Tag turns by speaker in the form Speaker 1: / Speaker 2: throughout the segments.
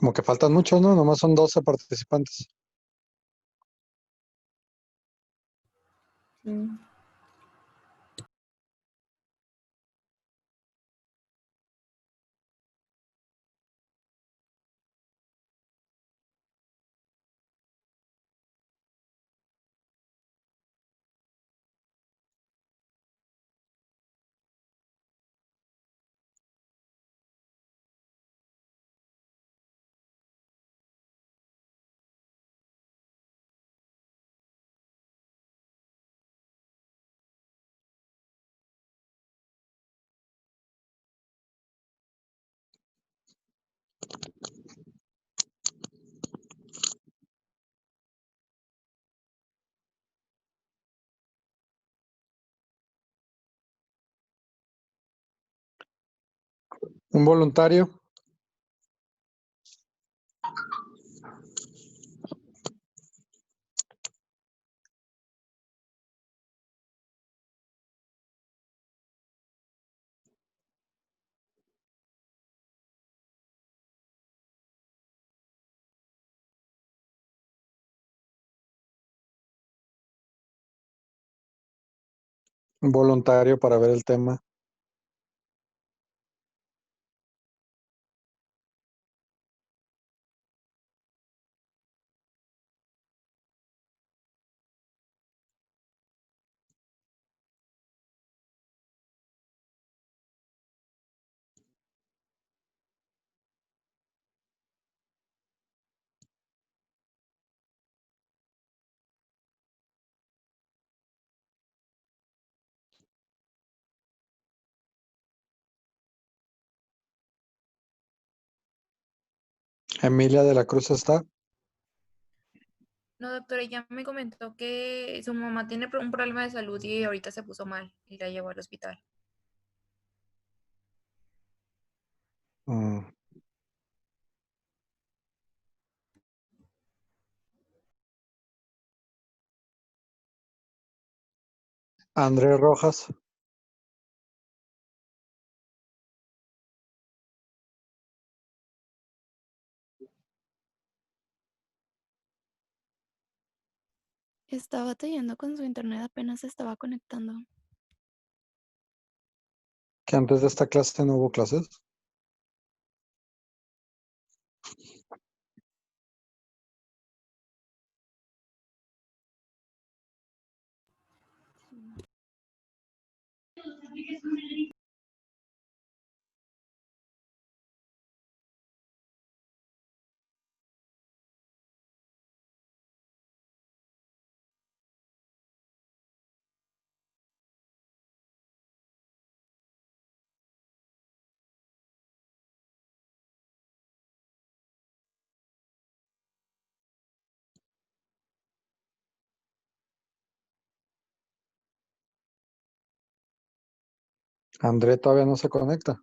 Speaker 1: Como que faltan muchos, ¿no? Nomás son 12 participantes.
Speaker 2: Mm.
Speaker 1: Un voluntario. Un voluntario para ver el tema. Emilia de la Cruz está.
Speaker 2: No, doctora, ya me comentó que su mamá tiene un problema de salud y ahorita se puso mal y la llevó al hospital.
Speaker 1: Mm. Andrés Rojas.
Speaker 3: Estaba batallando con su internet, apenas se estaba conectando.
Speaker 1: Que antes de esta clase no hubo clases. André todavía no se conecta.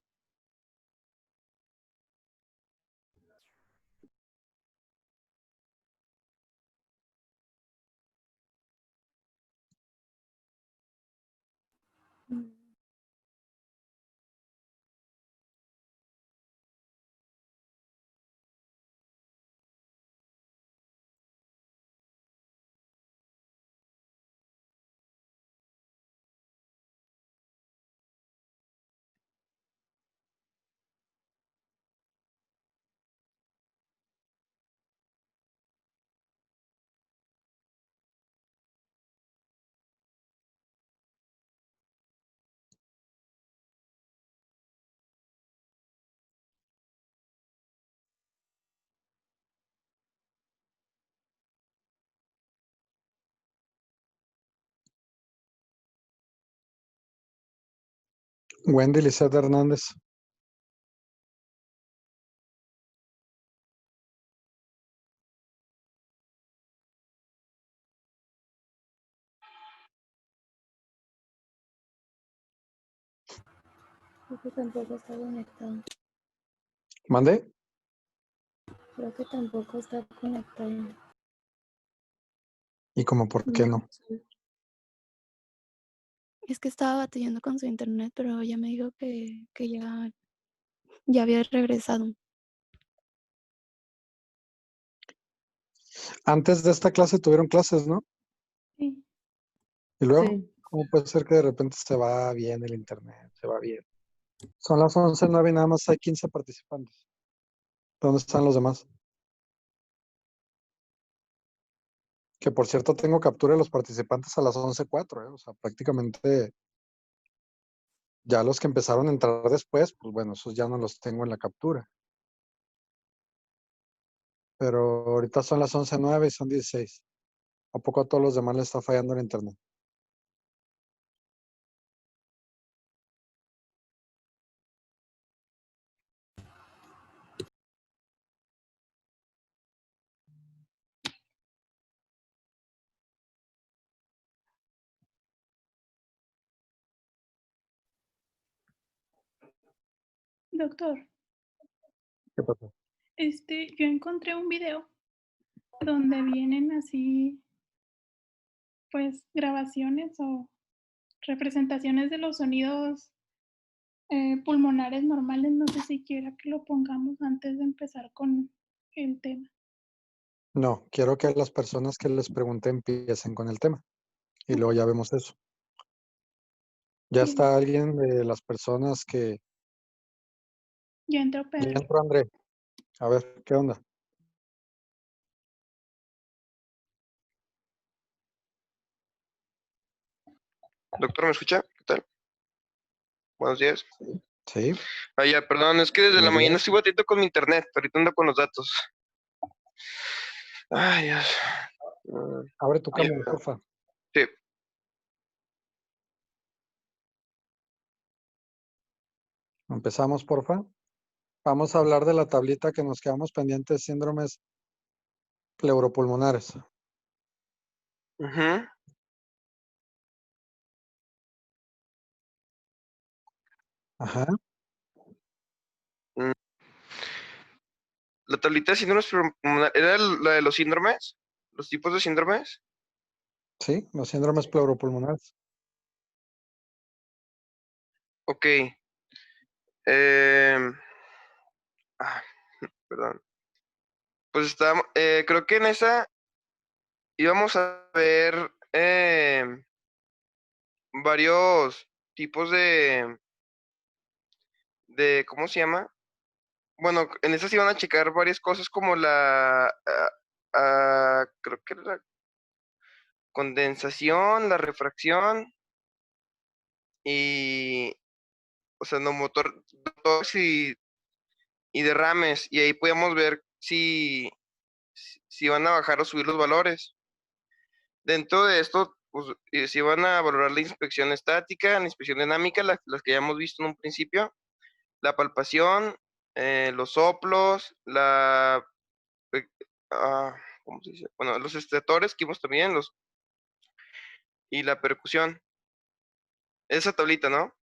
Speaker 1: Wendy Lizeth Hernández.
Speaker 3: Creo que tampoco está conectado.
Speaker 1: ¿Mandé?
Speaker 3: Creo que tampoco está conectado.
Speaker 1: ¿Y como por qué no?
Speaker 3: Es que estaba batallando con su internet, pero ya me dijo que ya había regresado.
Speaker 1: Antes de esta clase tuvieron clases, ¿no?
Speaker 4: Sí.
Speaker 1: Y luego,
Speaker 5: Sí.
Speaker 1: ¿cómo puede ser que de repente se va bien el internet? Se va bien. Son las 11:09 y nada más hay 15 participantes. ¿Dónde están los demás? Que por cierto tengo captura de los participantes a las 11:04, ¿eh? O sea, prácticamente ya los que empezaron a entrar después, pues bueno, esos ya no los tengo en la captura. Pero ahorita son las 11:09 y son 16. ¿A poco a todos los demás les está fallando el internet?
Speaker 4: Doctor,
Speaker 1: ¿Qué pasó?
Speaker 4: yo encontré un video donde vienen así, pues, grabaciones o representaciones de los sonidos pulmonares normales. No sé si quiera que lo pongamos antes de empezar con el tema.
Speaker 1: No, quiero que las personas que les pregunté empiecen con el tema. Y luego ya vemos eso. Ya
Speaker 4: Sí,
Speaker 1: está alguien de las personas que...
Speaker 4: ya entró
Speaker 1: Ya
Speaker 4: Pedro.
Speaker 1: entró André. A ver, ¿qué onda?
Speaker 6: Doctor, ¿me escucha? ¿Qué tal? Buenos días.
Speaker 1: Sí,
Speaker 6: Ah, ya, perdón, es que desde la
Speaker 1: buenos
Speaker 6: mañana
Speaker 1: días.
Speaker 6: estoy batiendo con mi internet, ahorita ando con los datos. Ay, Dios.
Speaker 1: Abre tu
Speaker 6: Ya.
Speaker 1: cámara, porfa.
Speaker 6: Sí,
Speaker 1: Empezamos, porfa. Vamos a hablar de la tablita que nos quedamos pendientes de síndromes pleuropulmonares.
Speaker 6: ujú.
Speaker 1: Ajá,
Speaker 6: Mm, La tablita de síndromes ¿era la de los síndromes? ¿Los tipos de síndromes?
Speaker 1: sí, los síndromes pleuropulmonares.
Speaker 6: Ok. em, ah, perdón. Pues estábamos, creo que en esa íbamos a ver varios tipos ¿cómo se llama? Bueno, en esas iban a checar varias cosas como creo que la condensación, la refracción y, o sea, no motores y derrames. Y ahí podíamos ver si van a bajar o subir los valores. Dentro de esto, pues, si van a valorar la inspección estática, la inspección dinámica, las que ya hemos visto en un principio, la palpación, los soplos, eh, ah, ¿cómo se dice? Bueno, los estatores que vimos también, y la percusión. Esa tablita, ¿no?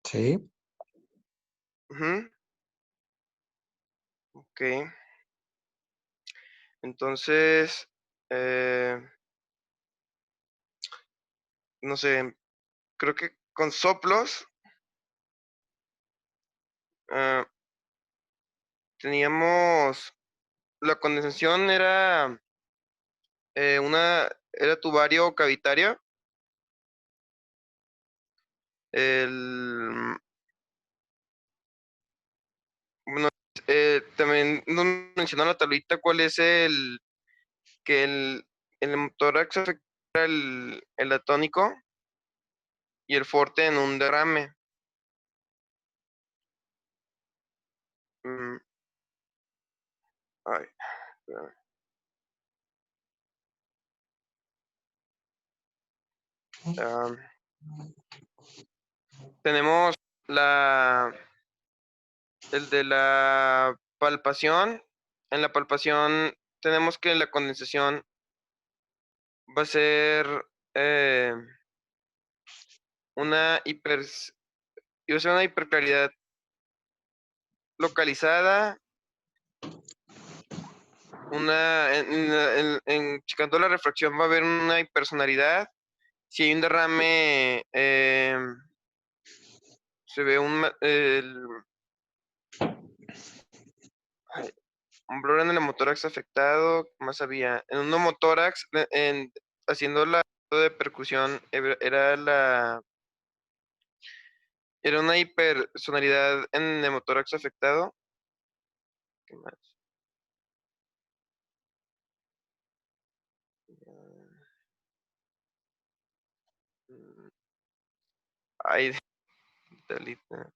Speaker 1: Sí,
Speaker 6: Ujú. Ok. Entonces, eh, no sé, creo que con soplos ah, teníamos, la condensación era tubario cavitario. El, bueno, también nos mencionó la tablita cuál es que el tórax afecta el atónico y el forte en un derrame. Mm, ay, espérame. Ah, tenemos el de la palpación. En la palpación tenemos que la condensación va a ser eh, una iba a ser una hiperclaridad localizada, checando la refracción va a haber una hipersonaridad. Si hay un derrame, se ve ay, un blur en el hemotórax afectado. ¿Qué más había? En un hemotórax, haciendo la de percusión, era una hipersonoridad en hemotórax afectado. ¿Qué más? Ay, Talita.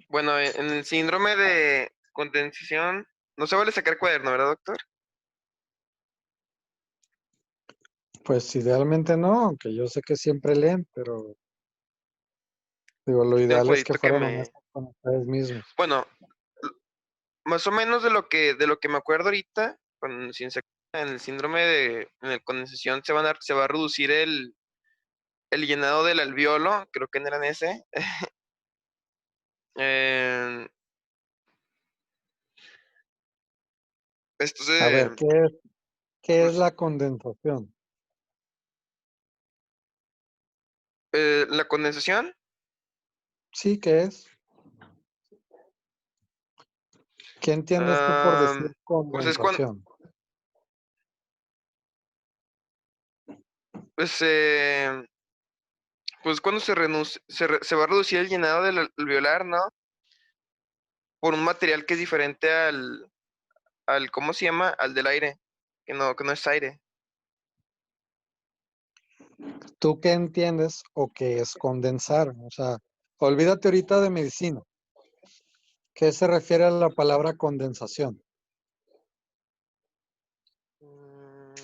Speaker 6: Bueno, en el síndrome de condensación, no se vale sacar cuaderno, ¿verdad, doctor?
Speaker 1: Pues idealmente no, aunque yo sé que siempre leen, pero digo, lo
Speaker 6: Aquí tengo un
Speaker 1: ideal es que
Speaker 6: cuadrito que
Speaker 1: fueran
Speaker 6: me...
Speaker 1: honestos con ustedes mismos.
Speaker 6: Bueno, más o menos de lo que me acuerdo ahorita, en el síndrome de condensación se va a reducir el llenado del alveolo, creo que no era en ese. Eh, esto
Speaker 1: A ver,
Speaker 6: se,
Speaker 1: ¿qué es
Speaker 6: pues,
Speaker 1: la condensación?
Speaker 6: la condensación,
Speaker 1: Sí, ¿qué es? ¿Qué entiendes tú por decir
Speaker 6: pues es cuando,
Speaker 1: condensación?
Speaker 6: pues, pues cuando se va a reducir el llenado del alveolar, ¿no? Por un material que es diferente ¿cómo se llama? Al del aire, que no es aire.
Speaker 1: ¿Tú qué entiendes o qué es condensar? O sea, olvídate ahorita de medicina. ¿Qué se refiere a la palabra condensación?
Speaker 6: Mm,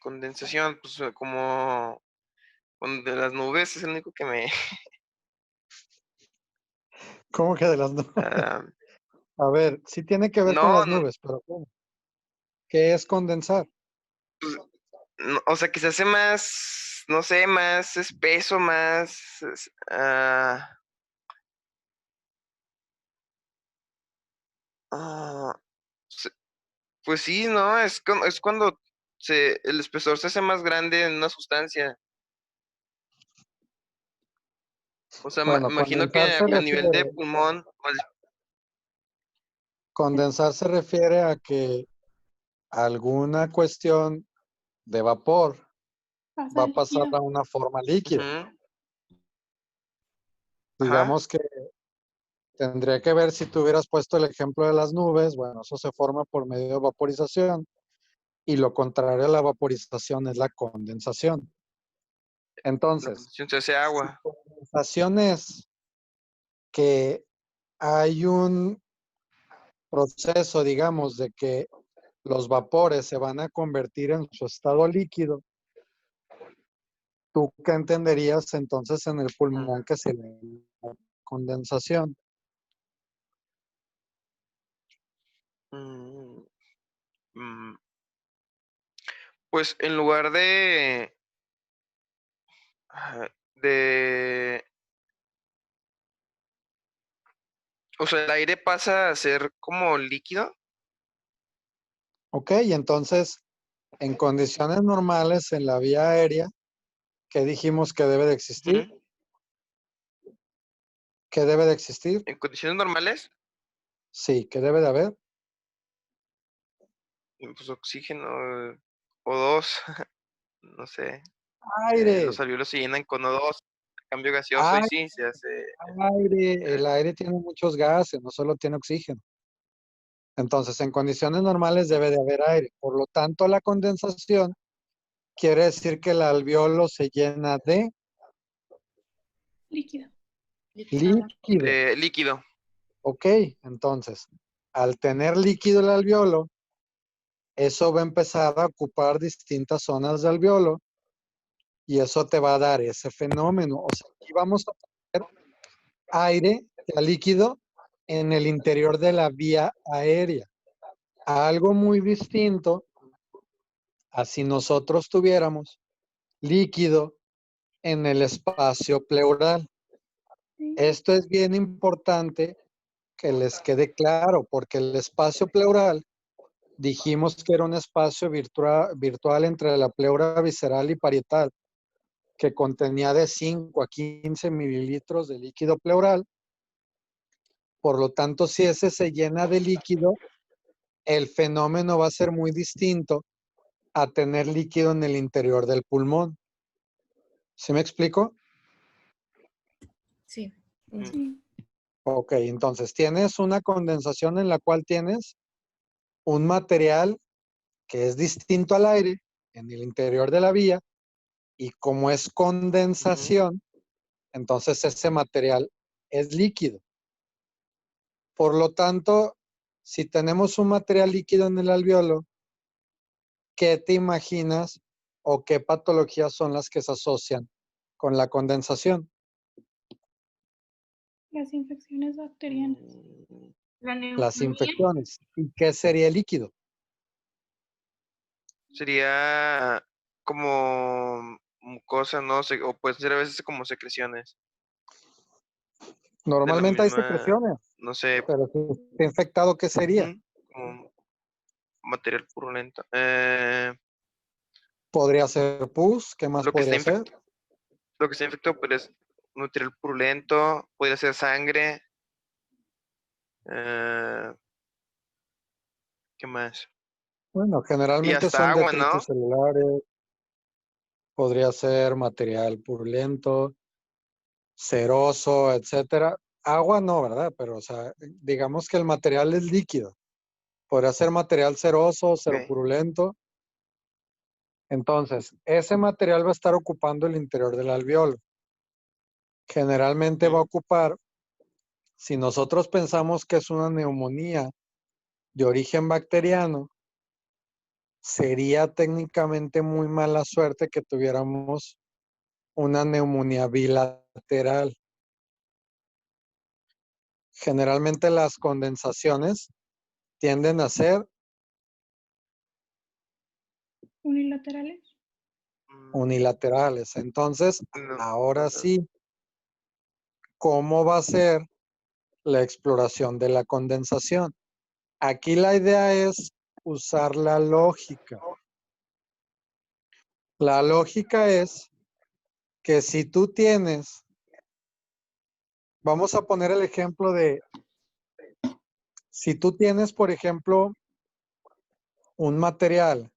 Speaker 6: Condensación, pues como de las nubes es el único que me...
Speaker 1: ¿Cómo que de las nubes?
Speaker 6: ah,
Speaker 1: A ver, sí tiene que ver con
Speaker 6: no,
Speaker 1: las nubes, pero ¿cómo? ¿Qué es condensar?
Speaker 6: o sea, que se hace más, no sé, más espeso, más... ah, se- pues sí, ¿no? Es cuando el espesor se hace más grande en una sustancia. O sea,
Speaker 1: Bueno,
Speaker 6: imagino que a nivel de pulmón,
Speaker 1: condensar se refiere a que alguna cuestión de vapor va
Speaker 4: Pasa
Speaker 1: a pasar
Speaker 4: líquido.
Speaker 1: a una forma líquida.
Speaker 6: ujú, ajá,
Speaker 1: Digamos que tendría que ver si tú hubieras puesto el ejemplo de las nubes. Bueno, eso se forma por medio de vaporización y lo contrario a la vaporización es la condensación.
Speaker 6: la
Speaker 1: Entonces,
Speaker 6: condensación se hace
Speaker 1: si
Speaker 6: agua.
Speaker 1: condensación es que hay un proceso, digamos, de que los vapores se van a convertir en su estado líquido, ¿tú qué entenderías entonces en el pulmón que se le llama condensación?
Speaker 6: Mm, mm, Pues en lugar de, o sea, el aire pasa a ser como líquido.
Speaker 1: Ok, entonces, en condiciones normales en la vía aérea, ¿qué dijimos que debe de existir?
Speaker 6: Ujú.
Speaker 1: ¿Qué debe de existir?
Speaker 6: En condiciones normales,
Speaker 1: Sí, ¿qué debe de haber?
Speaker 6: pues oxígeno O2, no sé. Los
Speaker 1: Aire,
Speaker 6: alvéolos se llenan con O2, cambio gaseoso y
Speaker 1: aire,
Speaker 6: sí, se hace.
Speaker 1: aire.
Speaker 6: eh,
Speaker 1: El aire tiene muchos gases, no solo tiene oxígeno. Entonces, en condiciones normales debe de haber aire. Por lo tanto, la condensación quiere decir que el alveolo se llena de
Speaker 4: Líquido.
Speaker 1: líquido.
Speaker 6: líquido.
Speaker 1: Ok, entonces, al tener líquido el alveolo, eso va a empezar a ocupar distintas zonas del alveolo y eso te va a dar ese fenómeno. O sea, aquí vamos a tener aire, líquido, en el interior de la vía aérea. Algo muy distinto a si nosotros tuviéramos líquido en el espacio pleural.
Speaker 4: Sí.
Speaker 1: Esto es bien importante que les quede claro, porque el espacio pleural dijimos que era un espacio virtual entre la pleura visceral y parietal, que contenía de 5 a 15 mililitros de líquido pleural. Por lo tanto, si ese se llena de líquido, el fenómeno va a ser muy distinto a tener líquido en el interior del pulmón. ¿Sí me explico?
Speaker 2: Sí.
Speaker 4: Sí.
Speaker 1: Ok, entonces tienes una condensación en la cual tienes un material que es distinto al aire en el interior de la vía, y como es condensación, entonces ese material es líquido. Por lo tanto, si tenemos un material líquido en el alveolo, ¿qué te imaginas o qué patologías son las que se asocian con la condensación?
Speaker 4: Las infecciones bacterianas.
Speaker 2: La
Speaker 1: Las
Speaker 2: neumonía.
Speaker 1: infecciones. ¿Y qué sería el líquido?
Speaker 6: Sería como mucosa, no sé, o puede ser a veces como secreciones. De la
Speaker 1: Normalmente hay
Speaker 6: misma,
Speaker 1: secreciones,
Speaker 6: no sé,
Speaker 1: pero si está infectado, ¿qué sería?
Speaker 6: como material purulento.
Speaker 1: Podría ser pus, ¿qué más
Speaker 6: Lo que está
Speaker 1: podría ser?
Speaker 6: infectado, lo que está infectado pues, es material purulento, podría ser sangre. ¿Qué más?
Speaker 1: Bueno,
Speaker 6: Y
Speaker 1: generalmente
Speaker 6: hasta
Speaker 1: son
Speaker 6: agua, ¿no?
Speaker 1: detritos celulares, podría ser material purulento, ceroso, etcétera. Agua no, ¿verdad? Pero, o sea, digamos que el material es líquido. Podría ser material ceroso,
Speaker 6: Ok.
Speaker 1: seropurulento. Entonces, ese material va a estar ocupando el interior del alveolo. Generalmente va a ocupar, si nosotros pensamos que es una neumonía de origen bacteriano, sería técnicamente muy mala suerte que tuviéramos una neumonía bilateral. Generalmente las condensaciones tienden a ser
Speaker 4: Unilaterales.
Speaker 1: unilaterales. Entonces,
Speaker 6: No,
Speaker 1: ahora sí, ¿cómo va a ser la exploración de la condensación? Aquí la idea es usar la lógica. La lógica es que si tú tienes, vamos a poner el ejemplo de, si tú tienes, por ejemplo, un material,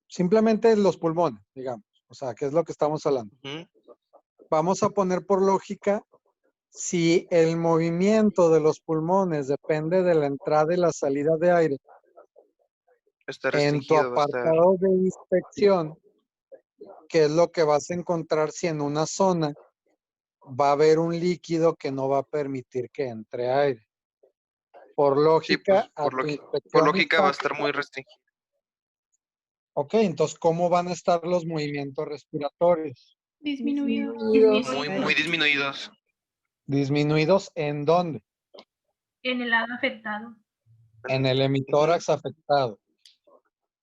Speaker 1: simplemente los pulmones, digamos, o sea, ¿qué es lo que estamos hablando? Vamos a poner por lógica, si el movimiento de los pulmones depende de la entrada y la salida de aire,
Speaker 6: está
Speaker 1: en tu
Speaker 6: restringido, va a estar.
Speaker 1: apartado de inspección, ¿qué es lo que vas a encontrar si en una zona va a haber un líquido que no va a permitir que entre aire? Por
Speaker 6: Sí,
Speaker 1: lógica,
Speaker 6: pues
Speaker 1: a
Speaker 6: por
Speaker 1: tu
Speaker 6: por
Speaker 1: inspección
Speaker 6: lógica va a estar muy restringido.
Speaker 1: Ok, entonces, ¿cómo van a estar los movimientos respiratorios?
Speaker 4: Disminuidos.
Speaker 6: Muy disminuidos.
Speaker 1: ¿Disminuidos en dónde?
Speaker 2: En el lado afectado.
Speaker 1: En el hemitórax afectado.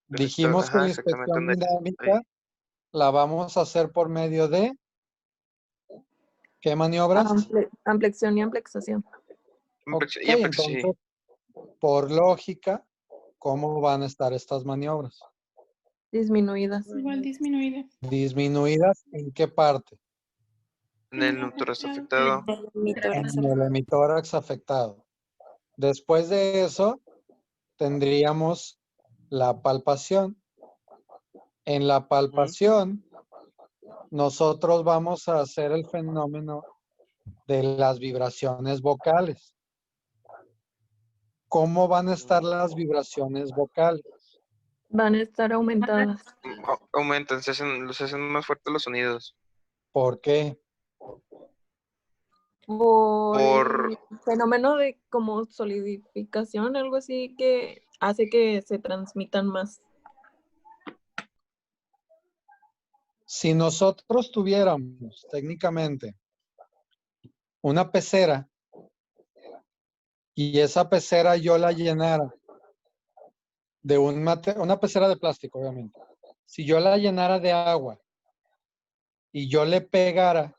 Speaker 1: Dijimos que la
Speaker 6: Exactamente.
Speaker 1: inspección dinámica la vamos a hacer por medio de ¿qué maniobras?
Speaker 5: Amplexión y amplexación.
Speaker 1: Ok,
Speaker 6: Y amplexación,
Speaker 1: entonces, por lógica, ¿cómo van a estar estas maniobras?
Speaker 5: Disminuidas.
Speaker 4: Igual disminuidas.
Speaker 1: ¿Disminuidas en qué parte?
Speaker 6: en el neutroras afectado.
Speaker 1: En el hemitórax afectado. Después de eso, tendríamos la palpación. En la palpación, nosotros vamos a hacer el fenómeno de las vibraciones vocales. ¿Cómo van a estar las vibraciones vocales?
Speaker 5: Van a estar aumentadas.
Speaker 6: Aumentan, los hacen más fuertes los sonidos.
Speaker 1: ¿Por qué?
Speaker 5: Por el fenómeno de como solidificación, algo así que hace que se transmitan más.
Speaker 1: Si nosotros tuviéramos técnicamente una pecera y esa pecera yo la llenara de una pecera de plástico, obviamente. Si yo la llenara de agua y yo le pegara,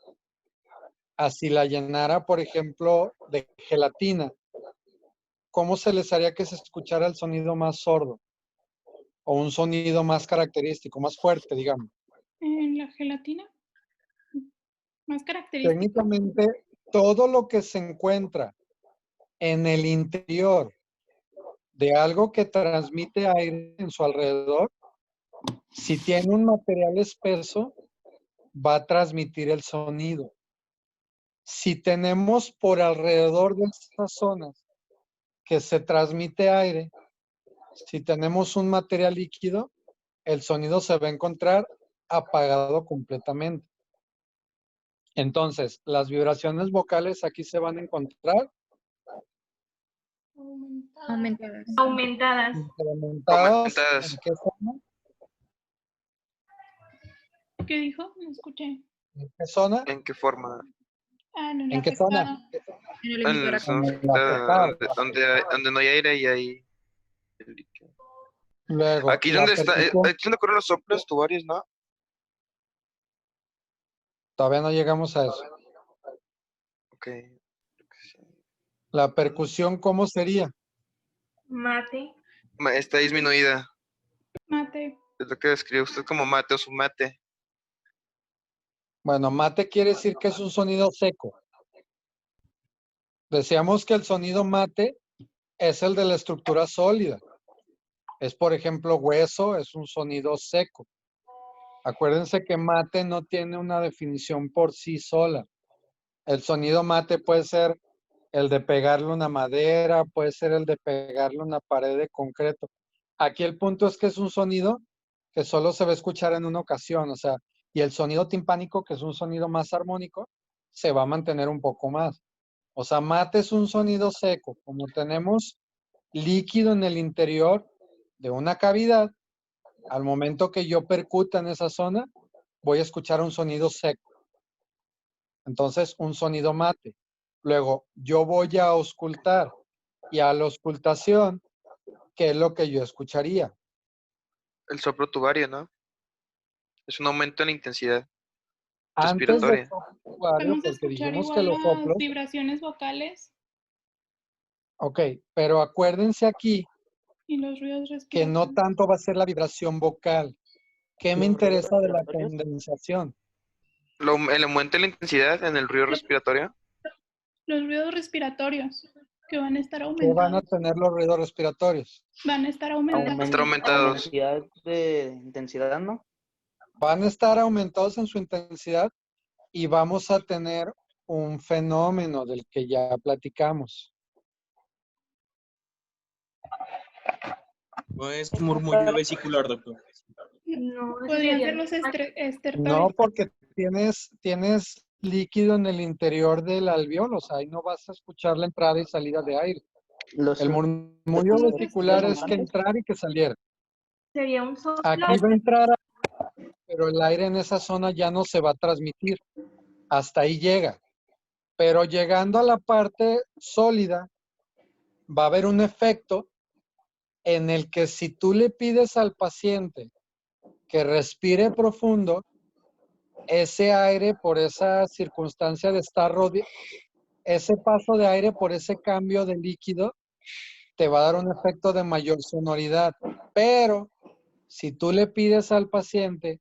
Speaker 1: así la llenara, por ejemplo, de gelatina, ¿cómo se les haría que se escuchara el sonido más sordo? O un sonido más característico, más fuerte, digamos.
Speaker 4: En la gelatina. Más característico.
Speaker 1: Técnicamente, todo lo que se encuentra en el interior de algo que transmite aire en su alrededor, si tiene un material espeso, va a transmitir el sonido. Si tenemos por alrededor de estas zonas que se transmite aire, si tenemos un material líquido, el sonido se va a encontrar apagado completamente. Entonces, las vibraciones vocales aquí se van a encontrar
Speaker 2: Aumentadas.
Speaker 5: Aumentadas.
Speaker 1: incrementadas.
Speaker 6: Aumentadas.
Speaker 1: ¿En qué zona?
Speaker 4: ¿Qué dijo? No escuché.
Speaker 1: ¿En qué zona?
Speaker 6: ¿En qué forma?
Speaker 4: Ah, no,
Speaker 1: ¿En
Speaker 4: la
Speaker 1: qué zona?
Speaker 4: afectada.
Speaker 2: En el
Speaker 6: En
Speaker 2: hemisferio
Speaker 6: la zona
Speaker 1: En la
Speaker 6: afectada,
Speaker 1: afectada.
Speaker 6: donde no hay aire y hay el líquido.
Speaker 1: Luego,
Speaker 6: Aquí
Speaker 1: la
Speaker 6: donde está,
Speaker 1: percusión,
Speaker 6: aquí es donde ocurren los soplos tubarios, ¿no?
Speaker 1: todavía no llegamos a eso.
Speaker 6: Ok.
Speaker 1: La percusión, ¿cómo sería?
Speaker 5: Mate.
Speaker 6: Está disminuida.
Speaker 4: Mate.
Speaker 6: Es lo que describe usted como mate o su mate.
Speaker 1: Bueno, mate quiere decir que es un sonido seco. Decíamos que el sonido mate es el de la estructura sólida. Es, por ejemplo, hueso, es un sonido seco. Acuérdense que mate no tiene una definición por sí sola. El sonido mate puede ser el de pegarle una madera, puede ser el de pegarle una pared de concreto. Aquí el punto es que es un sonido que solo se va a escuchar en una ocasión, o sea, y el sonido timpánico, que es un sonido más armónico, se va a mantener un poco más. O sea, mate es un sonido seco. Como tenemos líquido en el interior de una cavidad, al momento que yo percuta en esa zona, voy a escuchar un sonido seco. Entonces, un sonido mate. Luego, yo voy a auscultar. Y a la auscultación, ¿qué es lo que yo escucharía?
Speaker 6: El soplo tubario, ¿no? Es un aumento en la intensidad
Speaker 1: Antes de
Speaker 6: respiratoria.
Speaker 1: tubario,
Speaker 4: Podemos
Speaker 1: porque
Speaker 4: escuchar
Speaker 1: dijimos que
Speaker 4: igual
Speaker 1: los
Speaker 4: las
Speaker 1: soplos,
Speaker 4: vibraciones vocales
Speaker 1: ok, pero acuérdense aquí
Speaker 4: y los ruidos
Speaker 1: que no
Speaker 4: respiratorios.
Speaker 1: tanto va a ser la vibración vocal. ¿Qué me
Speaker 7: ¿Los ruidos
Speaker 1: interesa de la
Speaker 7: respiratorios?
Speaker 1: condensación?
Speaker 6: El aumento en la intensidad en el ruido respiratorio.
Speaker 4: Los ruidos respiratorios que van a estar
Speaker 1: ¿Qué van a
Speaker 4: aumentados.
Speaker 1: tener los ruidos respiratorios?
Speaker 4: Van a estar aumentados.
Speaker 6: Estar aumentados.
Speaker 7: Aumentar de intensidad, ¿no?
Speaker 1: Van a estar aumentados en su intensidad y vamos a tener un fenómeno del que ya platicamos.
Speaker 8: No es murmullo vesicular, doctor.
Speaker 5: No, ese
Speaker 4: Podrían
Speaker 5: sería
Speaker 4: ser los estertores.
Speaker 1: No, porque tienes líquido en el interior del alveolo, o sea, ahí no vas a escuchar la entrada y salida de aire.
Speaker 7: Los
Speaker 1: El murmullo
Speaker 4: Los
Speaker 1: vesicular es que
Speaker 7: estertores.
Speaker 1: entrar y que saliera.
Speaker 5: sería un soplo.
Speaker 1: Aquí va a entrar, pero el aire en esa zona ya no se va a transmitir. Hasta ahí llega. Pero llegando a la parte sólida, va a haber un efecto en el que si tú le pides al paciente que respire profundo, ese aire por esa circunstancia de estar rodeado, ese paso de aire por ese cambio de líquido, te va a dar un efecto de mayor sonoridad. Pero si tú le pides al paciente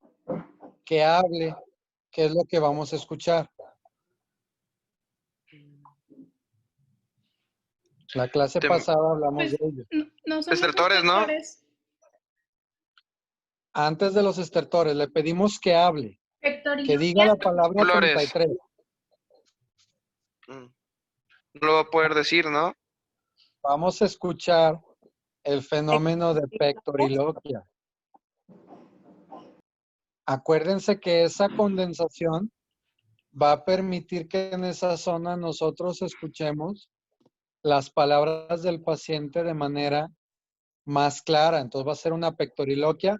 Speaker 1: que hable, ¿qué es lo que vamos a escuchar? La clase pasada hablamos
Speaker 4: Pues,
Speaker 1: de ello.
Speaker 4: no son los
Speaker 6: Estertores, ¿no?
Speaker 4: estertores.
Speaker 1: Antes de los estertores, le pedimos que hable, que
Speaker 5: Pectorillo.
Speaker 1: diga la palabra
Speaker 6: Flores.
Speaker 1: 33.
Speaker 6: No lo va a poder decir, ¿no?
Speaker 1: Vamos a escuchar el fenómeno de pectoriloquia. Acuérdense que esa condensación va a permitir que en esa zona nosotros escuchemos las palabras del paciente de manera más clara. Entonces va a ser una pectoriloquia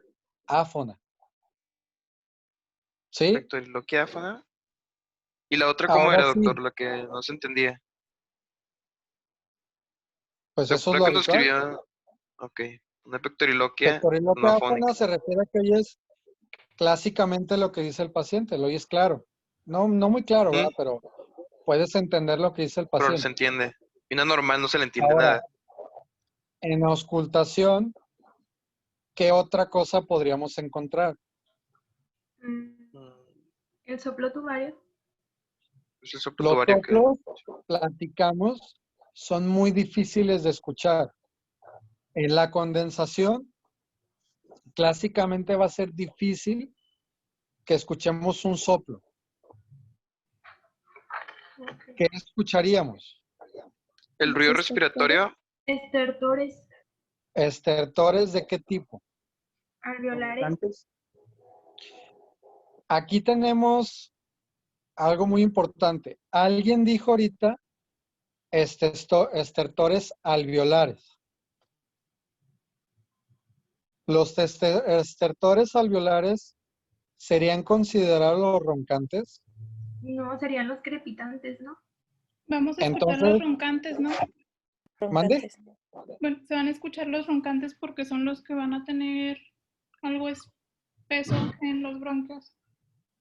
Speaker 1: áfona. ¿Sí?
Speaker 6: Pectoriloquiáfona. ¿Y la otra cómo
Speaker 1: Ahora
Speaker 6: era,
Speaker 1: sí,
Speaker 6: doctor? La que no se entendía.
Speaker 1: pues eso es
Speaker 6: La
Speaker 1: lo
Speaker 6: que nos
Speaker 1: habitual.
Speaker 6: escribió. Ok. Una pectoriloquia
Speaker 1: Pectoriloquia
Speaker 6: no
Speaker 1: áfona
Speaker 6: afónica.
Speaker 1: se refiere a que oyes clásicamente lo que dice el paciente, lo oyes claro. No muy claro, ¿verdad? Pero puedes entender lo que dice el
Speaker 6: Pero se
Speaker 1: paciente.
Speaker 6: entiende. Y una normal no se le entiende
Speaker 1: Ahora,
Speaker 6: nada.
Speaker 1: en auscultación, ¿qué otra cosa podríamos encontrar?
Speaker 2: El soplo tubario.
Speaker 6: Pues el soplo
Speaker 1: Los
Speaker 6: tubario que...
Speaker 1: soplos, platicamos, son muy difíciles de escuchar. En la condensación, clásicamente va a ser difícil que escuchemos un soplo. ¿Qué escucharíamos?
Speaker 6: El
Speaker 3: Los
Speaker 6: ruido
Speaker 3: estertores.
Speaker 6: respiratorio,
Speaker 2: Estertores
Speaker 1: ¿Estertores de qué tipo?
Speaker 2: alveolares.
Speaker 1: Aquí tenemos algo muy importante. Alguien dijo ahorita estertores alveolares. Los estertores alveolares serían considerados los roncantes.
Speaker 2: No, serían los crepitantes, ¿no?
Speaker 4: Vamos a escuchar los
Speaker 1: Entonces,
Speaker 4: roncantes, ¿no?
Speaker 1: ¿mande?
Speaker 4: Bueno, se van a escuchar los roncantes porque son los que van a tener algo espeso en los bronquios.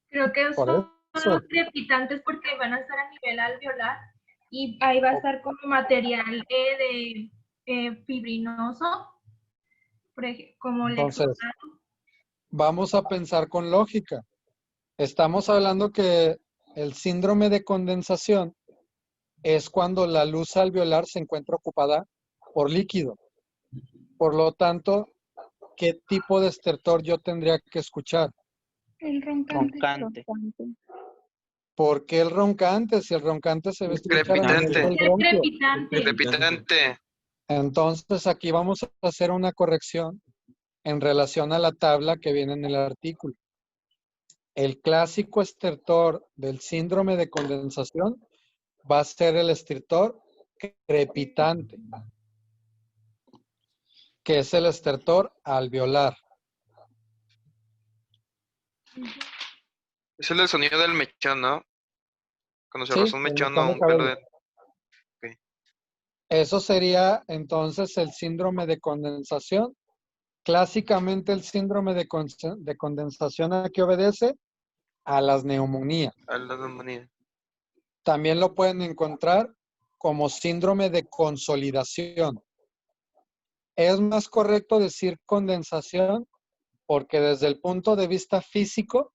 Speaker 2: Creo que
Speaker 1: Por
Speaker 2: son
Speaker 1: eso.
Speaker 2: los crepitantes porque van a estar a nivel alveolar y ahí va a estar como material fibrinoso, como
Speaker 1: Entonces,
Speaker 2: lexosato.
Speaker 1: vamos a pensar con lógica. Estamos hablando que el síndrome de condensación es cuando la luz alveolar se encuentra ocupada por líquido. Por lo tanto, ¿qué tipo de estertor yo tendría que escuchar?
Speaker 4: El roncante.
Speaker 7: Roncante.
Speaker 1: ¿Por qué el roncante? Si el roncante se va a escuchar a nivel
Speaker 6: crepitante,
Speaker 1: del bronquio.
Speaker 2: Crepitante.
Speaker 6: crepitante.
Speaker 1: Entonces, aquí vamos a hacer una corrección en relación a la tabla que viene en el artículo. El clásico estertor del síndrome de condensación va a ser el estertor crepitante, que es el estertor alveolar.
Speaker 6: Es el sonido del mechón, ¿no? Cuando se
Speaker 1: Sí,
Speaker 6: roza un
Speaker 1: del
Speaker 6: mechón
Speaker 1: mechón
Speaker 6: o
Speaker 1: de
Speaker 6: un pelo
Speaker 1: cabello.
Speaker 6: de...
Speaker 1: Eso sería entonces el síndrome de condensación. Clásicamente el síndrome de condensación, ¿a qué obedece? A las neumonías.
Speaker 6: A la neumonía.
Speaker 1: También lo pueden encontrar como síndrome de consolidación. Es más correcto decir condensación porque desde el punto de vista físico,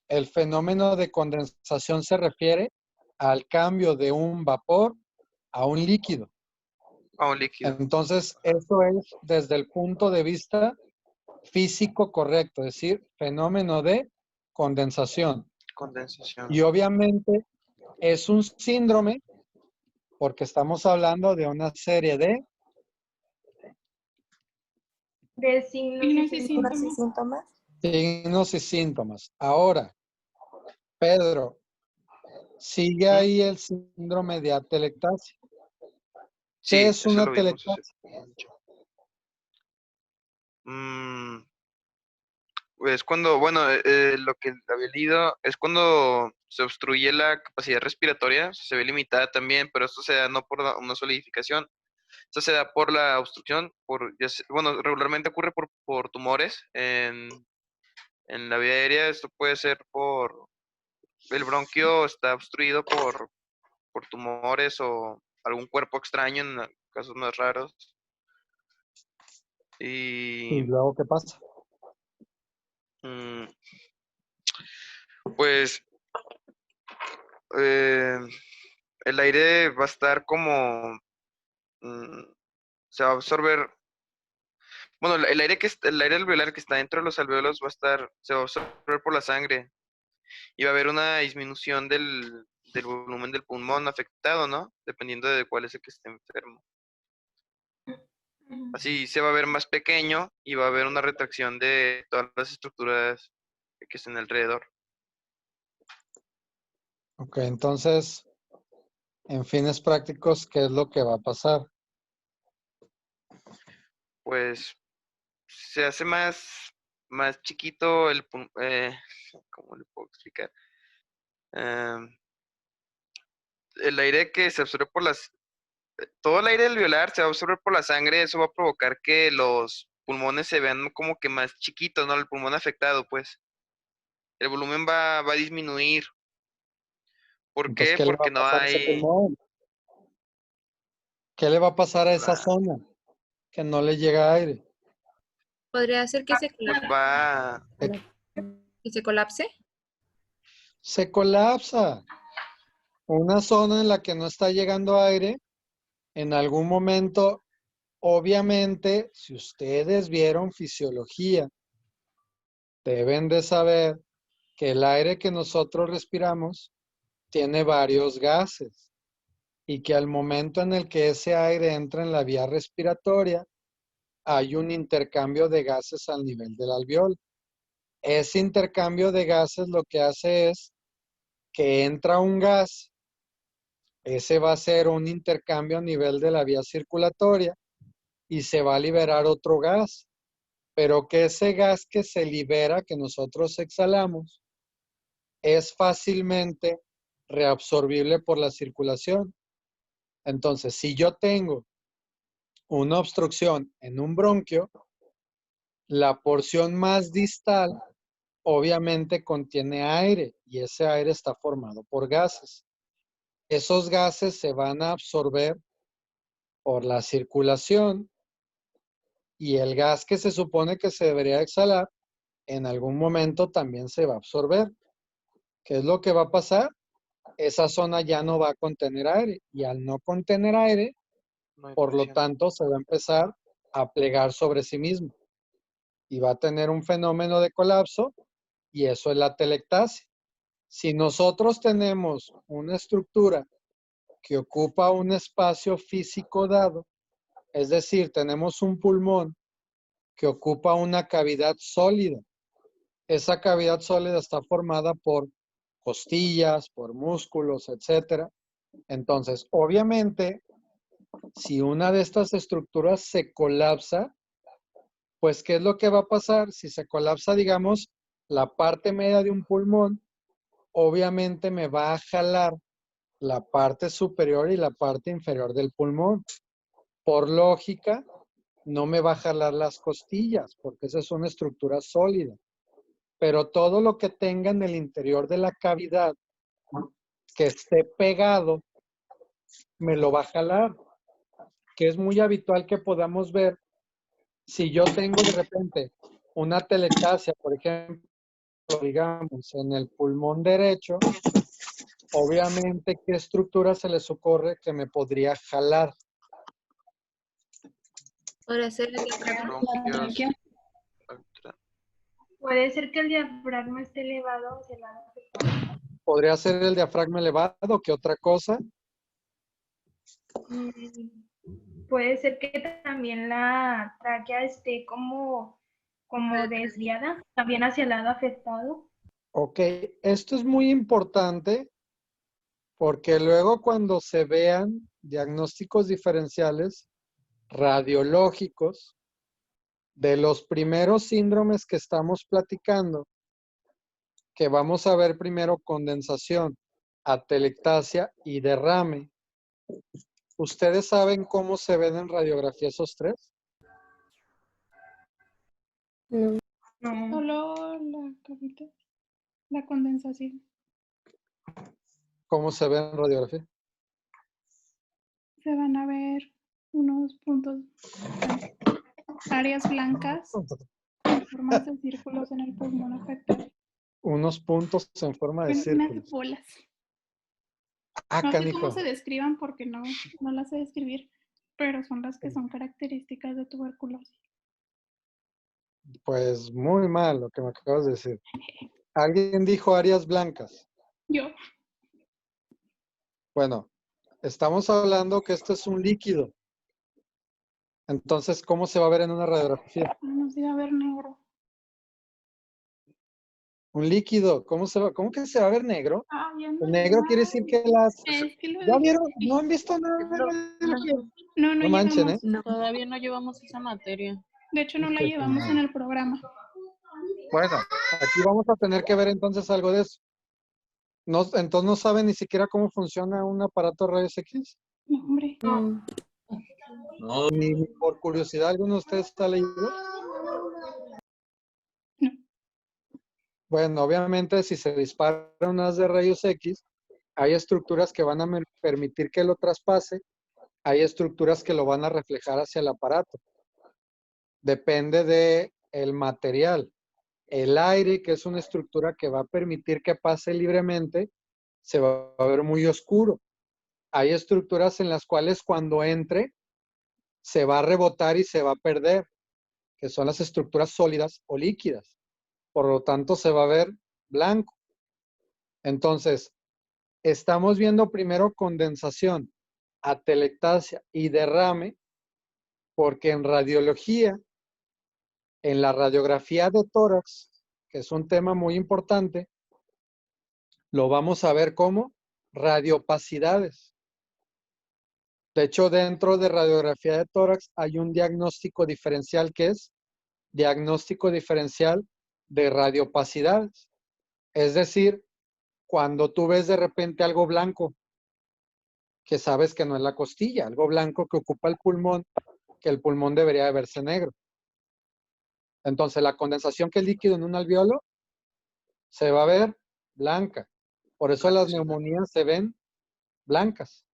Speaker 1: el fenómeno de condensación se refiere al cambio de un vapor a un líquido.
Speaker 6: A un líquido.
Speaker 1: Entonces, eso es desde el punto de vista físico correcto, es decir, fenómeno de condensación.
Speaker 6: Condensación.
Speaker 1: Y obviamente es un síndrome porque estamos hablando de una serie de
Speaker 4: Signos y
Speaker 5: síntomas.
Speaker 1: signos y síntomas. Ahora, Pedro, sigue ahí el síndrome de atelectasia.
Speaker 6: Sí,
Speaker 1: ¿Qué es
Speaker 6: eso
Speaker 1: una
Speaker 6: lo vimos hace
Speaker 1: atelectasia?
Speaker 6: mucho. Es cuando, bueno, lo que había leído es cuando se obstruye la capacidad respiratoria, se ve limitada también, pero esto se da no por una solidificación, esto se da por la obstrucción, bueno, regularmente ocurre por tumores en la vía aérea, esto puede ser por, el bronquio está obstruido por tumores o algún cuerpo extraño en casos más raros.
Speaker 1: ¿Y
Speaker 6: Y
Speaker 1: luego qué pasa?
Speaker 6: pues el aire va a estar como se va a absorber. Bueno, el aire alveolar que está dentro de los alveolos se va a absorber por la sangre y va a haber una disminución del volumen del pulmón afectado, ¿no? Dependiendo de cuál es el que esté enfermo. Así se va a ver más pequeño y va a haber una retracción de todas las estructuras que estén alrededor.
Speaker 1: Ok, entonces, en fines prácticos, ¿qué es lo que va a pasar?
Speaker 6: Pues se hace más chiquito ¿cómo le puedo explicar? El aire que se absorbe todo el aire alveolar se va a absorber por la sangre, eso va a provocar que los pulmones se vean como que más chiquitos, ¿no? El pulmón afectado, pues. El volumen va a disminuir. ¿Por
Speaker 1: Entonces,
Speaker 6: qué?
Speaker 1: ¿qué le va
Speaker 6: Porque
Speaker 1: a
Speaker 6: no
Speaker 1: pasar a ese
Speaker 6: hay...
Speaker 1: pulmón? ¿Qué le va a pasar a esa
Speaker 6: va,
Speaker 1: zona? Que no le llega aire.
Speaker 2: Podría ser que se colapse
Speaker 6: va,
Speaker 2: ¿Que se colapse?
Speaker 1: Se colapsa. Una zona en la que no está llegando aire, en algún momento, obviamente, si ustedes vieron fisiología, deben de saber que el aire que nosotros respiramos tiene varios gases y que al momento en el que ese aire entra en la vía respiratoria, hay un intercambio de gases al nivel del alveolo. Ese intercambio de gases lo que hace es que entra un gas, ese va a ser un intercambio a nivel de la vía circulatoria y se va a liberar otro gas, pero que ese gas que se libera, que nosotros exhalamos, es fácilmente reabsorbible por la circulación. Entonces, si yo tengo una obstrucción en un bronquio, la porción más distal obviamente contiene aire y ese aire está formado por gases. Esos gases se van a absorber por la circulación y el gas que se supone que se debería exhalar, en algún momento también se va a absorber. ¿Qué es lo que va a pasar? Esa zona ya no va a contener aire y al no contener aire,
Speaker 6: No hay
Speaker 1: por lo
Speaker 6: presión.
Speaker 1: tanto, se va a empezar a plegar sobre sí mismo y va a tener un fenómeno de colapso y eso es la telectasia. Si nosotros tenemos una estructura que ocupa un espacio físico dado, es decir, tenemos un pulmón que ocupa una cavidad sólida. Esa cavidad sólida está formada por costillas, por músculos, etcétera. Entonces, obviamente, si una de estas estructuras se colapsa, pues, ¿qué es lo que va a pasar? Si se colapsa, digamos, la parte media de un pulmón, obviamente me va a jalar la parte superior y la parte inferior del pulmón. Por lógica, no me va a jalar las costillas, porque esa es una estructura sólida. Pero todo lo que tenga en el interior de la cavidad que esté pegado, me lo va a jalar. Que es muy habitual que podamos ver si yo tengo de repente una telectasia, por ejemplo, digamos, en el pulmón derecho, obviamente, ¿qué estructura se les ocurre que me podría jalar?
Speaker 2: Podría ser el diafragma.
Speaker 6: Bronquios,
Speaker 9: Puede ser que el diafragma esté elevado hacia el lado.
Speaker 1: Podría ser el diafragma elevado, ¿qué otra cosa?
Speaker 9: Puede ser que también la tráquea esté como desviada, también hacia el lado afectado.
Speaker 1: Ok, esto es muy importante porque luego cuando se vean diagnósticos diferenciales radiológicos de los primeros síndromes que estamos platicando, que vamos a ver primero condensación, atelectasia y derrame. ¿Ustedes saben cómo se ven en radiografía esos tres?
Speaker 9: No.
Speaker 4: Solo la capita, la condensación.
Speaker 1: ¿Cómo se ven en radiografía?
Speaker 4: Se van a ver unos puntos, áreas blancas en forma de círculos en el pulmón afectado.
Speaker 1: Unos puntos en forma de
Speaker 4: Unas
Speaker 1: círculos.
Speaker 4: bolas.
Speaker 1: Ah,
Speaker 4: No sé
Speaker 1: canijo.
Speaker 4: cómo se describan porque no las sé describir, pero son las que son características de tuberculosis.
Speaker 1: Pues muy mal lo que me acabas de decir. Alguien dijo áreas blancas.
Speaker 4: Yo,
Speaker 1: Bueno, estamos hablando que esto es un líquido. Entonces, ¿cómo se va a ver en una radiografía?
Speaker 4: no se va a ver negro.
Speaker 1: Un líquido, ¿cómo que se va a ver negro?
Speaker 4: Ah, ya no.
Speaker 1: El negro quiere decir que las...
Speaker 4: Es que lo
Speaker 1: ¿Ya vieron? ¿No han visto nada?
Speaker 4: No
Speaker 1: No manchen,
Speaker 4: llevamos.
Speaker 5: No.
Speaker 10: Todavía no llevamos esa materia.
Speaker 4: De hecho, no la
Speaker 1: Híjole,
Speaker 4: llevamos
Speaker 1: madre.
Speaker 4: en el programa.
Speaker 1: Bueno, aquí vamos a tener que ver entonces algo de eso. No, entonces no saben ni siquiera cómo funciona un aparato de rayos X.
Speaker 4: No, hombre.
Speaker 8: No,
Speaker 1: Ni por curiosidad alguno de ustedes está leído.
Speaker 4: No.
Speaker 1: Bueno, obviamente si se dispara un haz de rayos X, hay estructuras que van a permitir que lo traspase, hay estructuras que lo van a reflejar hacia el aparato. Depende de el material. El aire, que es una estructura que va a permitir que pase libremente, se va a ver muy oscuro. Hay estructuras en las cuales cuando entre, se va a rebotar y se va a perder, que son las estructuras sólidas o líquidas. Por lo tanto, se va a ver blanco. Entonces, estamos viendo primero condensación, atelectasia y derrame, porque en radiología, en la radiografía de tórax, que es un tema muy importante, lo vamos a ver como radiopacidades. De hecho, dentro de radiografía de tórax hay un diagnóstico diferencial que es diagnóstico diferencial de radiopacidades. Es decir, cuando tú ves de repente algo blanco, que sabes que no es la costilla, algo blanco que ocupa el pulmón, que el pulmón debería de verse negro. Entonces, la condensación que es líquido en un alveolo se va a ver blanca. Por eso las neumonías se ven blancas.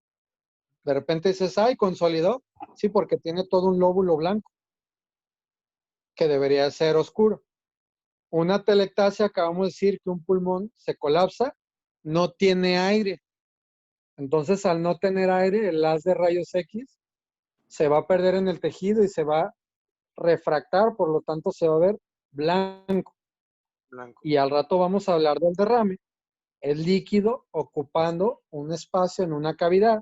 Speaker 1: De repente dices, ay, consolidó. Sí, porque tiene todo un lóbulo blanco que debería ser oscuro. Una atelectasia, acabamos de decir que un pulmón se colapsa, no tiene aire. Entonces, al no tener aire, el haz de rayos X se va a perder en el tejido y se va a refractar, por lo tanto se va a ver blanco. Y al rato vamos a hablar del derrame. El líquido ocupando un espacio en una cavidad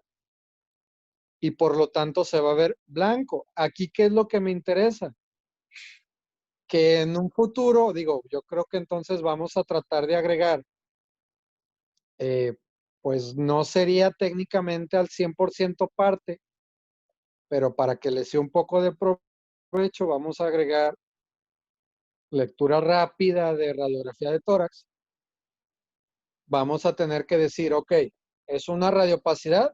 Speaker 1: y por lo tanto se va a ver blanco. Aquí, ¿qué es lo que me interesa? Que en un futuro, digo, yo creo que entonces vamos a tratar de agregar, pues no sería técnicamente al 100% parte, pero para que le sea un poco de provecho, vamos a agregar lectura rápida de radiografía de tórax. Vamos a tener que decir, ok, es una radiopacidad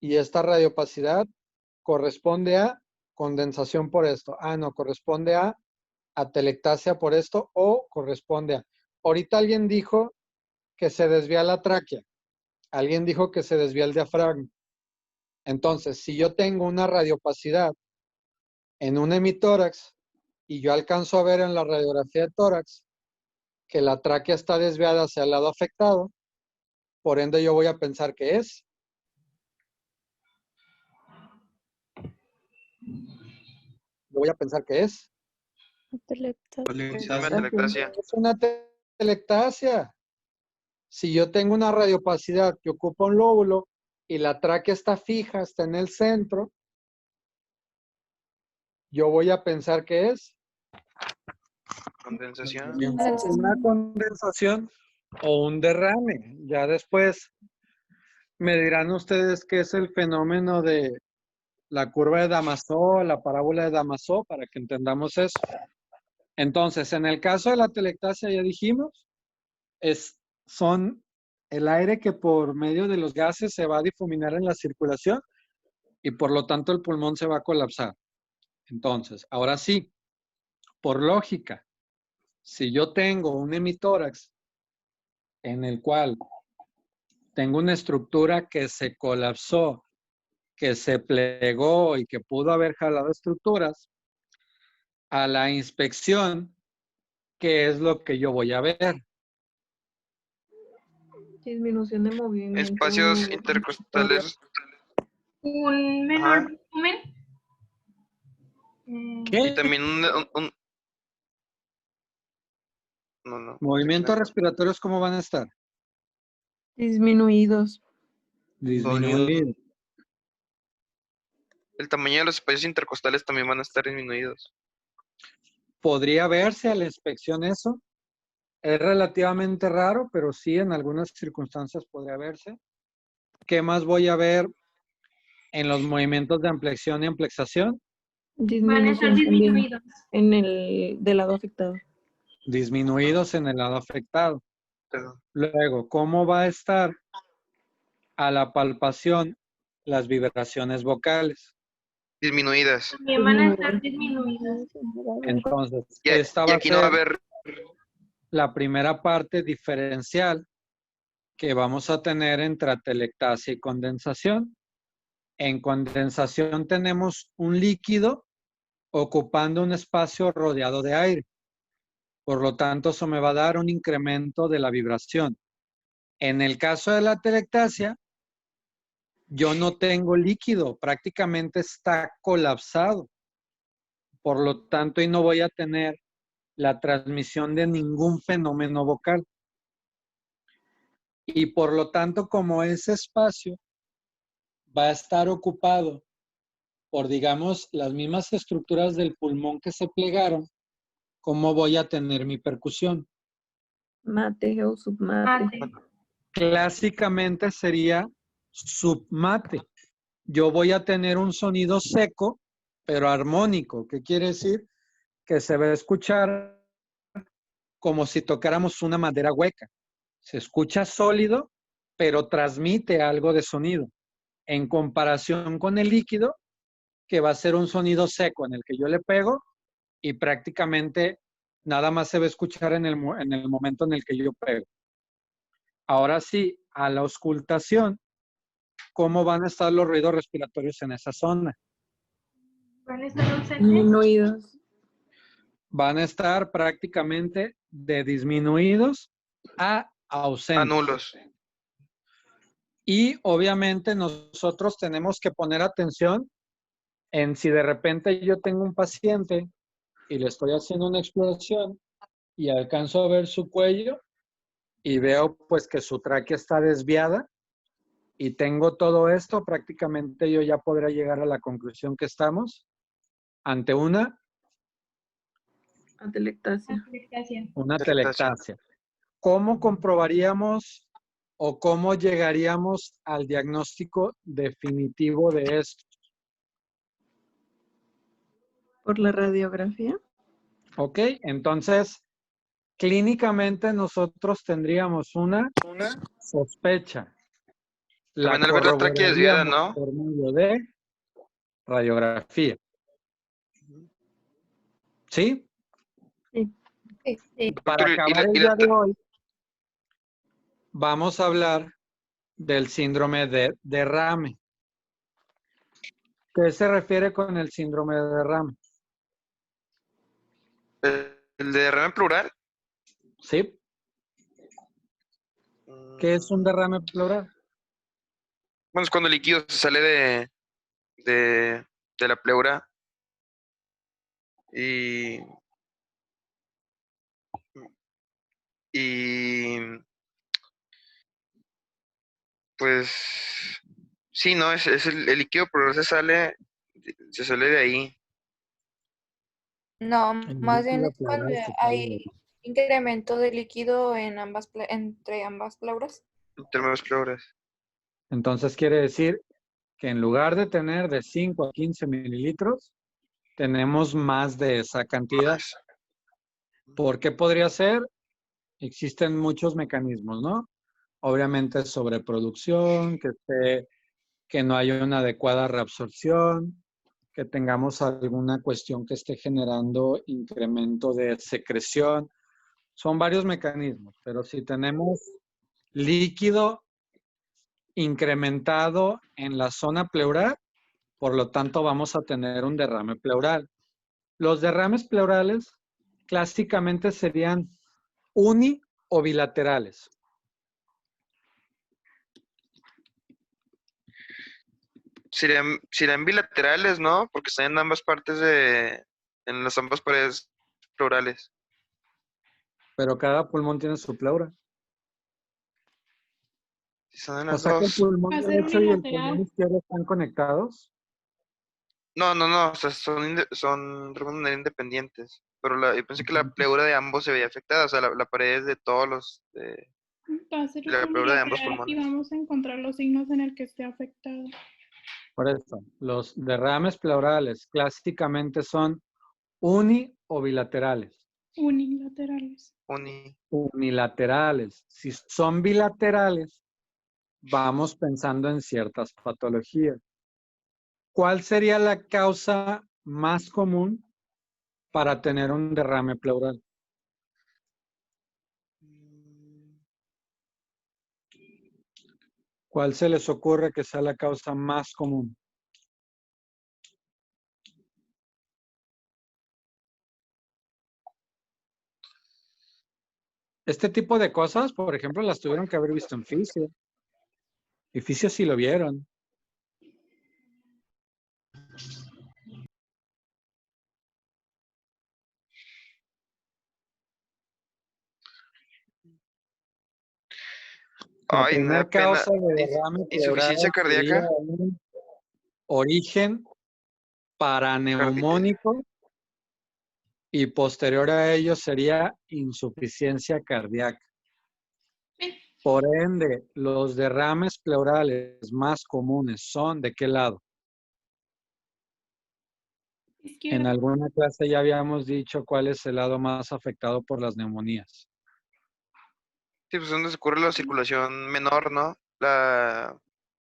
Speaker 1: y esta radiopacidad corresponde a condensación por esto. Ah, no, corresponde a atelectasia por esto o corresponde a... Ahorita alguien dijo que se desvía la tráquea. Alguien dijo que se desvía el diafragma. Entonces, si yo tengo una radiopacidad en un hemitórax y yo alcanzo a ver en la radiografía de tórax que la tráquea está desviada hacia el lado afectado, por ende yo voy a pensar que es. Yo voy a pensar que es.
Speaker 6: Atelectasia.
Speaker 1: Es una atelectasia. Si yo tengo una radiopacidad que ocupa un lóbulo y la tráquea está fija, está en el centro, yo voy a pensar que es
Speaker 6: Condensación.
Speaker 1: una condensación o un derrame. Ya después me dirán ustedes qué es el fenómeno de la curva de Damasó, la parábola de Damasó, para que entendamos eso. Entonces, en el caso de la atelectasia, ya dijimos, son el aire que por medio de los gases se va a difuminar en la circulación y por lo tanto el pulmón se va a colapsar. Entonces, ahora sí, por lógica, si yo tengo un hemitórax en el cual tengo una estructura que se colapsó, que se plegó y que pudo haber jalado estructuras, a la inspección, ¿qué es lo que yo voy a ver?
Speaker 5: Disminución de movimiento.
Speaker 6: Espacios intercostales.
Speaker 9: Un menor volumen.
Speaker 6: Y también no.
Speaker 1: ¿Movimientos respiratorios cómo van a estar?
Speaker 5: Disminuidos.
Speaker 1: Disminuidos.
Speaker 6: El tamaño de los espacios intercostales también van a estar disminuidos.
Speaker 1: ¿Podría verse a la inspección eso? Es relativamente raro, pero sí en algunas circunstancias podría verse. ¿Qué más voy a ver en los movimientos de ampliación y amplexación?
Speaker 9: Van a estar disminuidos.
Speaker 5: En el del lado afectado.
Speaker 1: Disminuidos en el lado afectado. Luego, ¿cómo va a estar a la palpación las vibraciones vocales?
Speaker 6: Disminuidas.
Speaker 9: También van a estar disminuidos.
Speaker 1: Entonces,
Speaker 6: Y
Speaker 1: esta va a
Speaker 6: aquí no va a
Speaker 1: ser
Speaker 6: haber.
Speaker 1: la primera parte diferencial que vamos a tener entre atelectasia y condensación. En condensación tenemos un líquido ocupando un espacio rodeado de aire.
Speaker 11: Por lo tanto, eso me va a dar un incremento de la vibración. En el caso de la atelectasia, yo no tengo líquido, prácticamente está colapsado. Por lo tanto, y no voy a tener la transmisión de ningún fenómeno vocal. Y por lo tanto, como ese espacio va a estar ocupado por, digamos, las mismas estructuras del pulmón que se plegaron, ¿cómo voy a tener mi percusión?
Speaker 5: Mate o submate.
Speaker 11: Clásicamente sería submate. Yo voy a tener un sonido seco, pero armónico. ¿Qué quiere decir? Que se va a escuchar como si tocáramos una madera hueca. Se escucha sólido, pero transmite algo de sonido. En comparación con el líquido, que va a ser un sonido seco en el que yo le pego y prácticamente nada más se va a escuchar en el momento en el que yo pego. Ahora sí, a la auscultación, ¿cómo van a estar los ruidos respiratorios en esa zona?
Speaker 9: ¿Van a estar ausentes?
Speaker 5: Disminuidos.
Speaker 11: Van a estar prácticamente de disminuidos a ausentes.
Speaker 6: A nulos.
Speaker 11: Y obviamente nosotros tenemos que poner atención en si de repente yo tengo un paciente y le estoy haciendo una exploración y alcanzo a ver su cuello y veo pues que su tráquea está desviada y tengo todo esto, prácticamente yo ya podría llegar a la conclusión que estamos ante una
Speaker 5: Atelectasia.
Speaker 11: atelectasia. ¿Cómo comprobaríamos o cómo llegaríamos al diagnóstico definitivo de esto?
Speaker 5: Por la radiografía.
Speaker 11: Ok, entonces, clínicamente nosotros tendríamos una sospecha. La
Speaker 6: También al ver la tráquea desviada,
Speaker 11: corroboraríamos
Speaker 6: ¿no?
Speaker 11: por medio de radiografía. ¿Sí? Para
Speaker 6: Doctor,
Speaker 11: acabar el día de hoy, vamos a hablar del síndrome de derrame. ¿Qué se refiere con el síndrome de derrame?
Speaker 6: ¿El de derrame plural?
Speaker 11: Sí. ¿Qué es un derrame pleural?
Speaker 6: Bueno, es cuando el líquido se sale de la pleura y pues sí, no, es el líquido pleural se sale de ahí.
Speaker 2: No,
Speaker 11: El
Speaker 2: más bien
Speaker 11: líquido
Speaker 2: es cuando
Speaker 11: pleural se sale de
Speaker 2: hay
Speaker 11: ahí.
Speaker 2: incremento de líquido en entre ambas pleuras.
Speaker 6: Entre más pleuras.
Speaker 11: Entonces quiere decir que en lugar de tener de 5 a 15 mililitros, tenemos más de esa cantidad. ¿Por qué podría ser? Existen muchos mecanismos, ¿no? Obviamente sobreproducción, que no haya una adecuada reabsorción, que tengamos alguna cuestión que esté generando incremento de secreción. Son varios mecanismos, pero si tenemos líquido incrementado en la zona pleural, por lo tanto vamos a tener un derrame pleural. Los derrames pleurales clásicamente serían uni o bilaterales.
Speaker 6: Serían bilaterales, ¿no? Porque están en ambas partes en las ambas paredes pleurales.
Speaker 11: Pero cada pulmón tiene su pleura.
Speaker 6: Si son en
Speaker 11: O
Speaker 6: las
Speaker 11: sea que el
Speaker 6: dos.
Speaker 11: pulmón
Speaker 4: Va a ser
Speaker 11: derecho y el
Speaker 4: unilateral.
Speaker 11: pulmón izquierdo están conectados.
Speaker 6: No, o sea, son de manera independientes. Pero yo pensé que la pleura de ambos se veía afectada, o sea, la pared es de todos los,
Speaker 4: Va a ser
Speaker 6: la pleura de ambos
Speaker 4: unilateral y
Speaker 6: pulmones.
Speaker 4: vamos a encontrar los signos en el que esté afectado.
Speaker 11: Por eso, los derrames pleurales clásicamente son uni o bilaterales.
Speaker 4: Unilaterales.
Speaker 11: Unilaterales. Si son bilaterales, vamos pensando en ciertas patologías. ¿Cuál sería la causa más común para tener un derrame pleural? ¿Cuál se les ocurre que sea la causa más común? Este tipo de cosas, por ejemplo, las tuvieron que haber visto en fisio. Y fisio sí lo vieron. La
Speaker 6: Ay, me da
Speaker 11: primera
Speaker 6: pena.
Speaker 11: causa de derrame
Speaker 6: Insuficiencia
Speaker 11: pleural sería
Speaker 6: cardíaca.
Speaker 11: un origen paraneumónico y posterior a ello sería insuficiencia cardíaca. Por ende, los derrames pleurales más comunes son ¿de qué lado? En
Speaker 4: Izquierda.
Speaker 11: alguna clase ya habíamos dicho cuál es el lado más afectado por las neumonías.
Speaker 6: Sí, pues donde se ocurre la circulación menor, ¿no?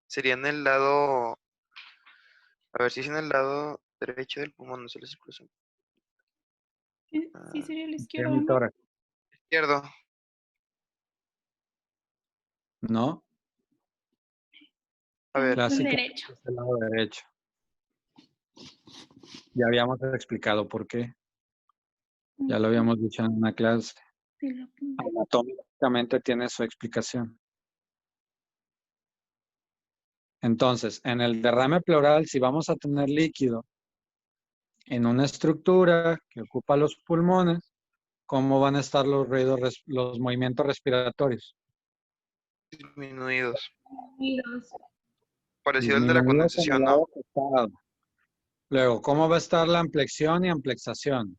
Speaker 6: Sería en el lado, a ver si es en el lado derecho del pulmón, no sé la circulación.
Speaker 4: Sí, sería la
Speaker 11: Sería
Speaker 4: izquierda,
Speaker 11: mi
Speaker 4: ¿no?
Speaker 11: tórax,
Speaker 6: Izquierdo.
Speaker 11: ¿no?
Speaker 6: A ver,
Speaker 4: El
Speaker 11: Clásica
Speaker 4: derecho.
Speaker 11: es el lado derecho. Ya habíamos explicado por qué. Ya lo habíamos dicho en una clase.
Speaker 4: Sí, lo apunté.
Speaker 11: Anatómicamente tiene su explicación. Entonces, en el derrame pleural, si vamos a tener líquido en una estructura que ocupa los pulmones, ¿cómo van a estar los ruidos, los movimientos respiratorios?
Speaker 6: disminuidos.
Speaker 9: Unidos.
Speaker 6: Parecido al de la
Speaker 11: Disminuidos en el
Speaker 6: condensación, ¿no?
Speaker 11: lado afectado. Luego, ¿cómo va a estar la amplexión y amplexación?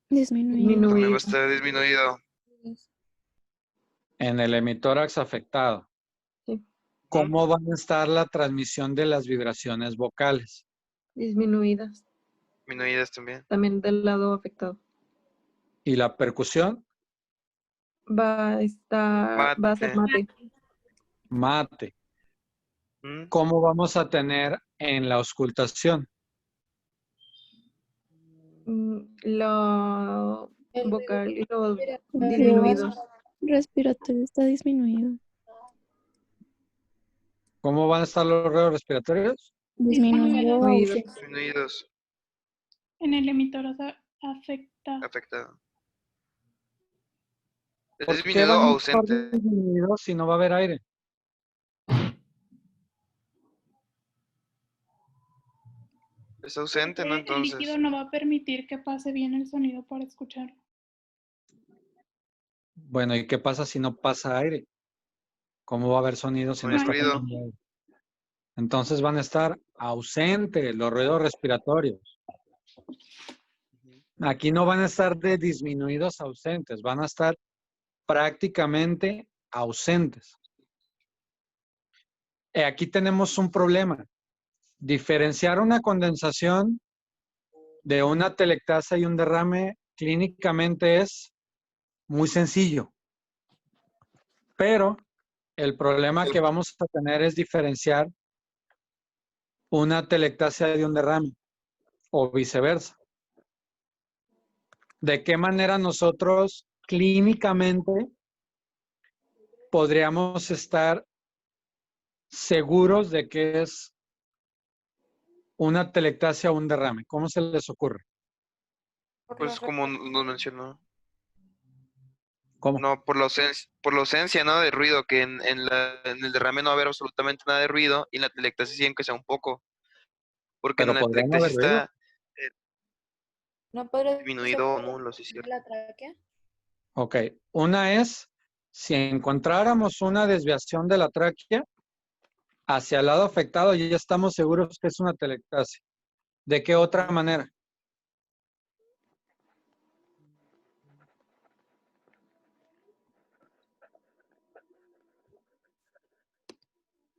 Speaker 3: Disminuido.
Speaker 6: También va a
Speaker 5: Disminuido.
Speaker 6: estar disminuido.
Speaker 11: En el hemitórax afectado.
Speaker 5: Sí.
Speaker 11: ¿Cómo van a estar la transmisión de las vibraciones vocales?
Speaker 5: Disminuidas.
Speaker 6: Disminuidas también.
Speaker 5: También del lado afectado.
Speaker 11: ¿Y la percusión?
Speaker 5: Va a ser mate.
Speaker 11: Mate.
Speaker 6: ¿Mm?
Speaker 11: ¿Cómo vamos a tener en la auscultación?
Speaker 5: Lo
Speaker 3: El
Speaker 5: vocal y lo
Speaker 3: respiratorio.
Speaker 5: disminuido.
Speaker 3: Respiratorio está disminuido.
Speaker 11: ¿Cómo van a estar los ruidos respiratorios?
Speaker 3: Disminuido.
Speaker 5: Disminuido.
Speaker 6: Disminuidos.
Speaker 4: En el emitórax afecta.
Speaker 6: Afectado. ¿Es
Speaker 11: ¿Por qué
Speaker 6: disminuido
Speaker 11: van
Speaker 6: o
Speaker 11: a estar
Speaker 6: ausente?
Speaker 11: disminuidos si no va a haber aire?
Speaker 6: Es ausente, ¿no?
Speaker 4: El
Speaker 6: Entonces,
Speaker 4: líquido no va a permitir que pase bien el sonido para escucharlo.
Speaker 11: Bueno, ¿y qué pasa si no pasa aire? ¿Cómo va a haber sonido si
Speaker 6: no
Speaker 11: no
Speaker 6: hay
Speaker 11: está
Speaker 6: ruido.
Speaker 11: pasando aire? Entonces van a estar ausentes los ruidos respiratorios. Aquí no van a estar de disminuidos a ausentes, van a estar prácticamente ausentes. Aquí tenemos un problema. Diferenciar una condensación de una telectasia y un derrame clínicamente es muy sencillo. Pero el problema que vamos a tener es diferenciar una telectasia de un derrame o viceversa. ¿De qué manera nosotros clínicamente podríamos estar seguros de que es una telectasia o un derrame? ¿Cómo se les ocurre?
Speaker 6: Pues como nos mencionó.
Speaker 11: ¿Cómo?
Speaker 6: No, por la ausencia, ¿no? De ruido, que en el derrame no va a haber absolutamente nada de ruido y en la telectasis sí, aunque sea un poco. Porque
Speaker 11: Pero
Speaker 6: en la
Speaker 11: podría no
Speaker 6: telectasis
Speaker 11: haber ruido.
Speaker 6: está
Speaker 2: ¿No podría
Speaker 6: disminuido o nulo, sí, cierto.
Speaker 2: la tráquea?
Speaker 11: Ok. Una es, si encontráramos una desviación de la tráquea hacia el lado afectado, ya estamos seguros que es una telectasia. ¿De qué otra manera?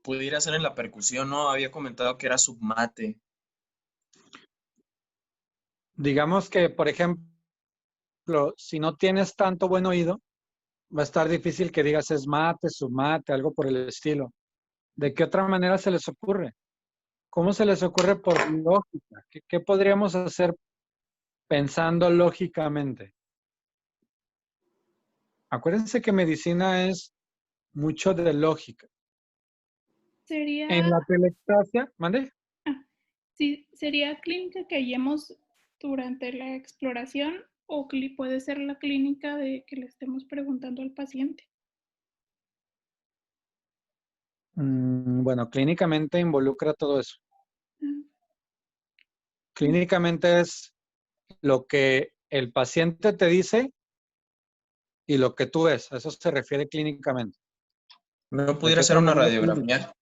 Speaker 8: Pudiera ser en la percusión, ¿no? Había comentado que era submate.
Speaker 11: Digamos que, por ejemplo, si no tienes tanto buen oído, va a estar difícil que digas es mate, submate, algo por el estilo. ¿De qué otra manera se les ocurre? ¿Cómo se les ocurre por lógica? ¿Qué podríamos hacer pensando lógicamente? Acuérdense que medicina es mucho de lógica.
Speaker 4: Sería,
Speaker 11: En la telectasia, ¿mande?
Speaker 4: sí, sería clínica que hallemos durante la exploración o puede ser la clínica de que le estemos preguntando al paciente.
Speaker 11: Bueno, clínicamente involucra todo eso.
Speaker 4: Ah,
Speaker 11: Clínicamente es lo que el paciente te dice y lo que tú ves. A eso se refiere clínicamente.
Speaker 8: ¿No
Speaker 11: ¿De
Speaker 8: pudiera
Speaker 11: qué
Speaker 8: ser una
Speaker 11: tamaño clínica?
Speaker 8: radiografía?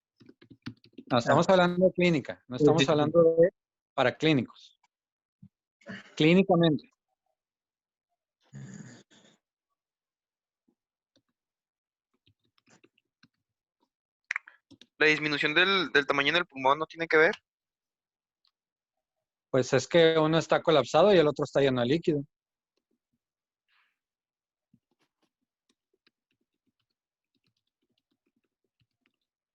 Speaker 11: No, estamos hablando de clínica, no
Speaker 8: Sí,
Speaker 11: estamos
Speaker 8: sí, sí.
Speaker 11: hablando de paraclínicos. Clínicamente.
Speaker 6: La disminución del tamaño del pulmón no tiene que ver.
Speaker 11: Pues es que uno está colapsado y el otro está lleno de líquido.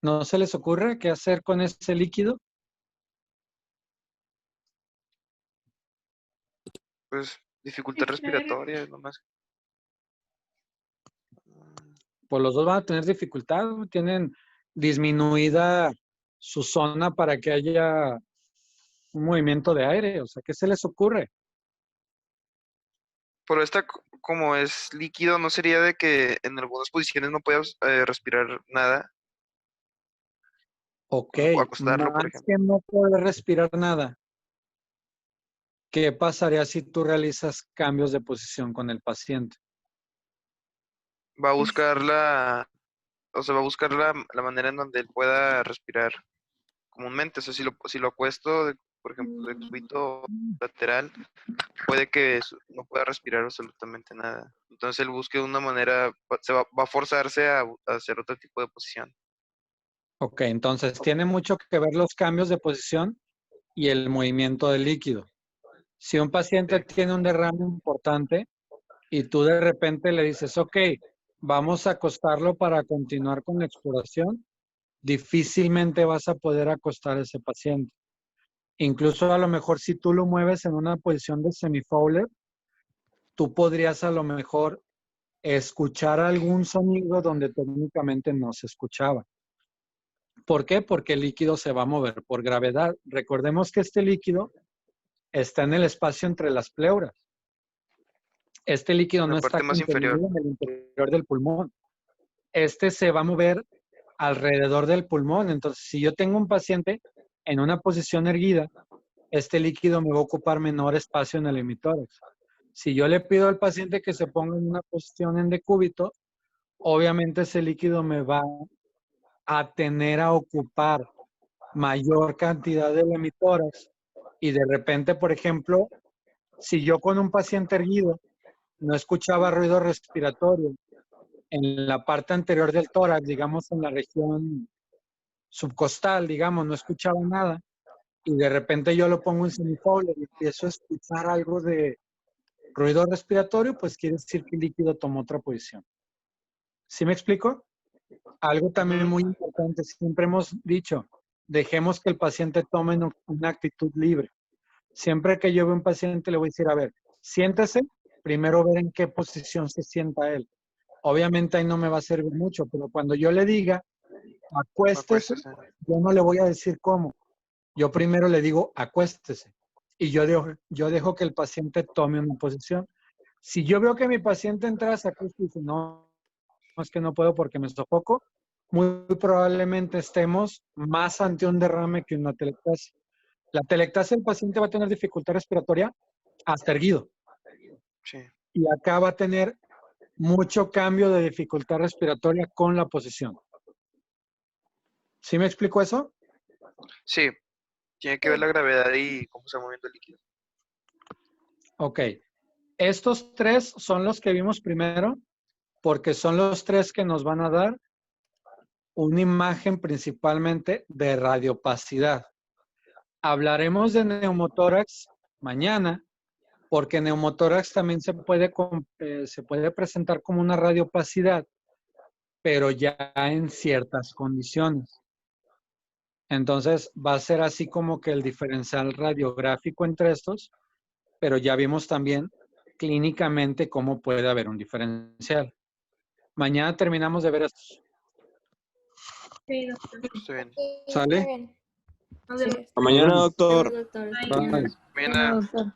Speaker 11: ¿No se les ocurre qué hacer con ese líquido?
Speaker 6: Pues dificultad
Speaker 4: Extraer.
Speaker 6: respiratoria, es lo más.
Speaker 11: Pues los dos van a tener dificultad, tienen disminuida su zona para que haya un movimiento de aire. O sea, ¿qué se les ocurre?
Speaker 6: Pero esta, como es líquido, ¿no sería de que en algunas posiciones no puedas respirar nada?
Speaker 11: Ok,
Speaker 6: O acostarlo, por
Speaker 11: más
Speaker 6: ejemplo.
Speaker 11: que no poder respirar nada, ¿qué pasaría si tú realizas cambios de posición con el paciente?
Speaker 6: Va a buscar va a buscar la manera en donde él pueda respirar comúnmente. O sea, si lo acuesto, por ejemplo, de cúbito lateral, puede que no pueda respirar absolutamente nada. Entonces él busque una manera, va a forzarse a hacer otro tipo de posición.
Speaker 11: Ok, entonces tiene mucho que ver los cambios de posición y el movimiento del líquido. Si un paciente
Speaker 6: Sí.
Speaker 11: tiene un derrame importante y tú de repente le dices, ok, vamos a acostarlo para continuar con la exploración, difícilmente vas a poder acostar a ese paciente. Incluso a lo mejor si tú lo mueves en una posición de semifowler, tú podrías a lo mejor escuchar algún sonido donde técnicamente no se escuchaba. ¿Por qué? Porque el líquido se va a mover por gravedad. Recordemos que este líquido está en el espacio entre las pleuras. Este líquido no
Speaker 6: La
Speaker 11: está
Speaker 6: parte más
Speaker 11: contenido
Speaker 6: inferior.
Speaker 11: en el interior del pulmón. Este se va a mover alrededor del pulmón. Entonces, si yo tengo un paciente en una posición erguida, este líquido me va a ocupar menor espacio en el hemitórax. Si yo le pido al paciente que se ponga en una posición en decúbito, obviamente ese líquido me va a tener a ocupar mayor cantidad del hemitórax y de repente, por ejemplo, si yo con un paciente erguido no escuchaba ruido respiratorio en la parte anterior del tórax, digamos en la región subcostal, digamos, no escuchaba nada, y de repente yo lo pongo en semifowler y empiezo a escuchar algo de ruido respiratorio, pues quiere decir que el líquido tomó otra posición. ¿Sí me explico? Algo también muy importante, siempre hemos dicho, dejemos que el paciente tome una actitud libre. Siempre que yo veo un paciente le voy a decir, a ver, siéntese, primero ver en qué posición se sienta él. Obviamente ahí no me va a servir mucho, pero cuando yo le diga, acuéstese, yo no le voy a decir cómo. Yo primero le digo, acuéstese. Y yo dejo que el paciente tome una posición. Si yo veo que mi paciente entra a sacudir y dice, no, es que no puedo porque me sofoco, muy probablemente estemos más ante un derrame que una atelectasia. La atelectasia, el paciente va a tener dificultad respiratoria hasta erguido.
Speaker 6: Sí.
Speaker 11: Y acá va a tener mucho cambio de dificultad respiratoria con la posición. ¿Sí me explico eso?
Speaker 6: Sí. Tiene que ver la gravedad y cómo se va moviendo el líquido.
Speaker 11: Ok. Estos tres son los que vimos primero porque son los tres que nos van a dar una imagen principalmente de radiopacidad. Hablaremos de neumotórax mañana porque neumotórax también se puede presentar como una radiopacidad, pero ya en ciertas condiciones. Entonces va a ser así como que el diferencial radiográfico entre estos, pero ya vimos también clínicamente cómo puede haber un diferencial. Mañana terminamos de ver estos.
Speaker 9: Sí, doctor.
Speaker 6: Está bien.
Speaker 11: ¿Sale?
Speaker 2: Bien.
Speaker 9: Nos vemos.
Speaker 2: Sí.
Speaker 12: Hasta mañana,
Speaker 11: Bueno.
Speaker 12: doctor.
Speaker 2: Doctor.
Speaker 11: Bye.
Speaker 6: Mañana.
Speaker 5: Doctor.